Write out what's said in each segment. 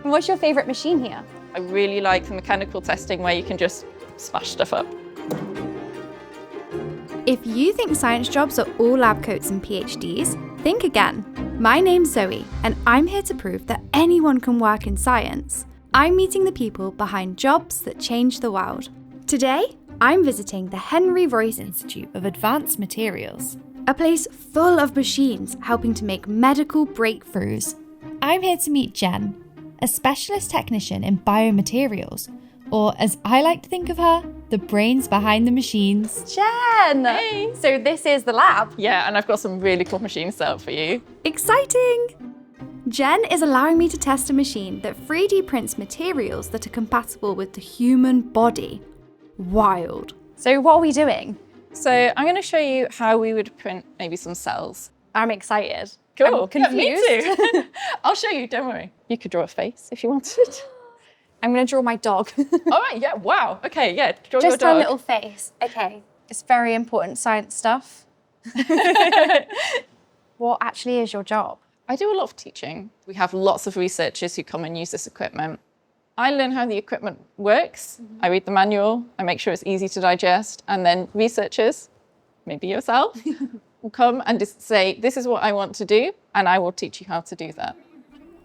And what's your favourite machine here? I really like the mechanical testing where you can just smash stuff up. If you think science jobs are all lab coats and PhDs, think again. My name's Zoe, and I'm here to prove that anyone can work in science. I'm meeting the people behind jobs that change the world. Today, I'm visiting the Henry Royce Institute of Advanced Materials, a place full of machines helping to make medical breakthroughs. I'm here to meet Jen, a specialist technician in biomaterials, or as I like to think of her, the brains behind the machines. Jen! Hey! So this is the lab. Yeah, and I've got some really cool machines set up for you. Exciting! Jen is allowing me to test a machine that 3D prints materials that are compatible with the human body. Wild. So what are we doing? So I'm going to show you how we would print maybe some cells. I'm excited. Cool. I'm confused. Yeah, me too. I'll show you, don't worry. You could draw a face if you wanted. I'm going to draw my dog. All right, yeah, wow. Okay, yeah, draw Just your dog. a little face. Okay. It's very important science stuff. What actually is your job? I do a lot of teaching. We have lots of researchers who come and use this equipment. I learn how the equipment works. I read the manual. I make sure it's easy to digest. And then researchers, maybe yourself, will come and just say, this is what I want to do, and I will teach you how to do that.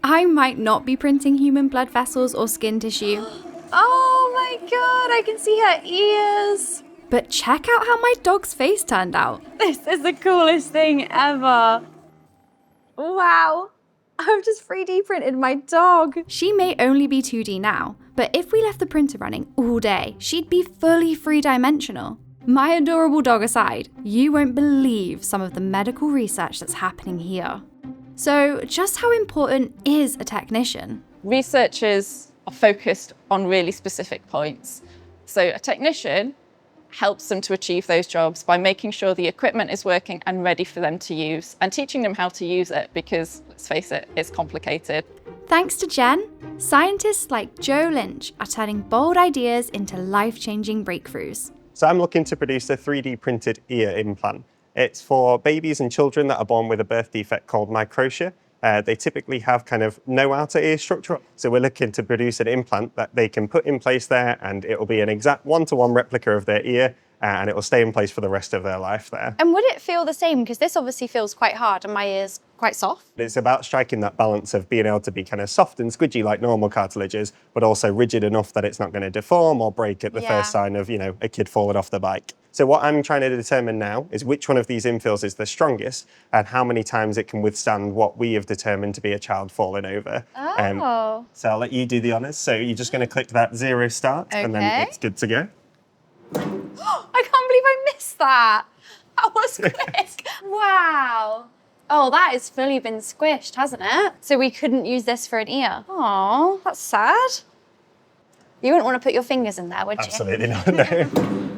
I might not be printing human blood vessels or skin tissue, Oh my god, I can see her ears. but check out how my dog's face turned out. This is the coolest thing ever. Wow. I've just 3D printed my dog. She may only be 2D now, but if we left the printer running all day, she'd be fully three-dimensional. My adorable dog aside, you won't believe some of the medical research that's happening here. So just how important is a technician? Researchers are focused on really specific points. So a technician helps them to achieve those jobs by making sure the equipment is working and ready for them to use and teaching them how to use it because, let's face it, it's complicated. Thanks to Jen, scientists like Joe Lynch are turning bold ideas into life-changing breakthroughs. So I'm looking to produce a 3D printed ear implant. It's for babies and children that are born with a birth defect called microtia. They typically have kind of no outer ear structure. So we're looking to produce an implant that they can put in place there, and it will be an exact one-to-one replica of their ear, and it will stay in place for the rest of their life there. And would it feel the same? Because this obviously feels quite hard and my ear's quite soft. It's about striking that balance of being able to be kind of soft and squidgy like normal cartilages, but also rigid enough that it's not going to deform or break at the first sign of, a kid falling off the bike. So what I'm trying to determine now is which one of these infills is the strongest and how many times it can withstand what we have determined to be a child falling over. Oh. So I'll let you do the honours. So you're just going to click that 0 start and then it's good to go. I can't believe I missed that. That was quick. Wow. Oh, that has fully been squished, hasn't it? So we couldn't use this for an ear. Oh, that's sad. You wouldn't want to put your fingers in there, would you? Absolutely not, no.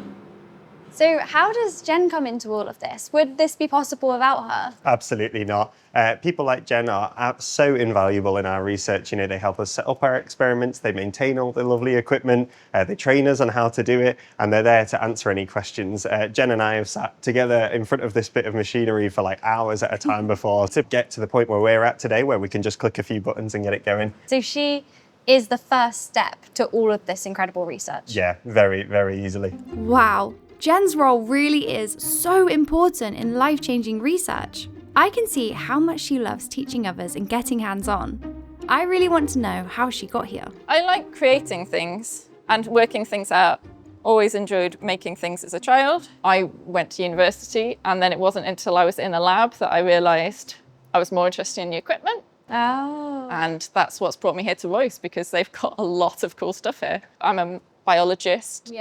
So how does Jen come into all of this? Would this be possible without her? Absolutely not. People like Jen are so invaluable in our research. They help us set up our experiments, they maintain all the lovely equipment, they train us on how to do it, and they're there to answer any questions. Jen and I have sat together in front of this bit of machinery for like hours at a time before to get to the point where we're at today, where we can just click a few buttons and get it going. So she is the first step to all of this incredible research. Yeah, very, very easily. Wow, Jen's role really is so important in life-changing research. I can see how much she loves teaching others and getting hands-on. I really want to know how she got here. I like creating things and working things out. Always enjoyed making things as a child. I went to university, and then it wasn't until I was in a lab that I realised I was more interested in the equipment. Oh. And that's what's brought me here to Royce, because they've got a lot of cool stuff here. I'm a biologist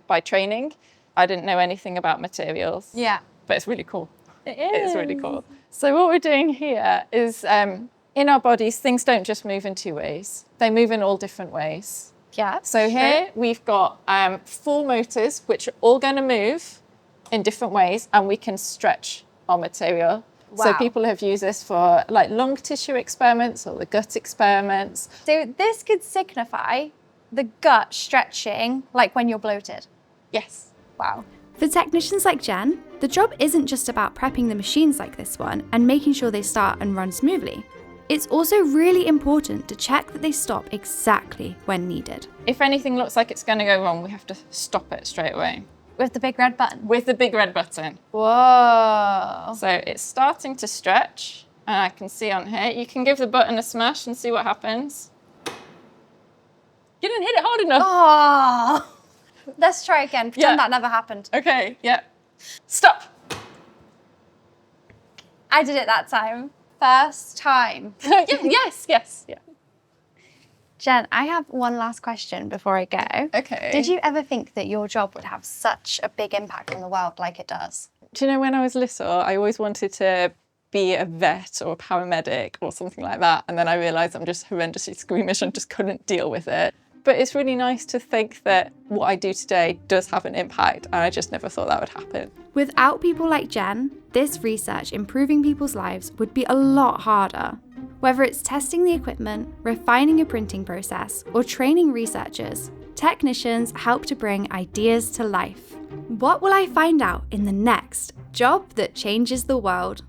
by training. I didn't know anything about materials. Yeah. But it's really cool. It is. It's really cool. So what we're doing here is in our bodies, things don't just move in two ways. They move in all different ways. Yeah. So here we've got 4 motors, which are all going to move in different ways, and we can stretch our material. Wow. So people have used this for like lung tissue experiments or the gut experiments. So this could signify the gut stretching, like when you're bloated. Yes. Wow. For technicians like Jen, the job isn't just about prepping the machines like this one and making sure they start and run smoothly. It's also really important to check that they stop exactly when needed. If anything looks like it's going to go wrong, we have to stop it straight away. With the big red button? With the big red button. Whoa. So it's starting to stretch, and I can see on here. You can give the button a smash and see what happens. You didn't hit it hard enough. Oh. Let's try again. Pretend that never happened. Okay, yeah. Stop. I did it that time. First time. Yes. Yeah. Jen, I have one last question before I go. Okay. Did you ever think that your job would have such a big impact on the world like it does? Do you know, when I was little, I always wanted to be a vet or a paramedic or something like that. And then I realised I'm just horrendously squeamish and just couldn't deal with it. But it's really nice to think that what I do today does have an impact, and I just never thought that would happen. Without people like Jen, this research improving people's lives would be a lot harder. Whether it's testing the equipment, refining a printing process, or training researchers, technicians help to bring ideas to life. What will I find out in the next Job That Changes the World?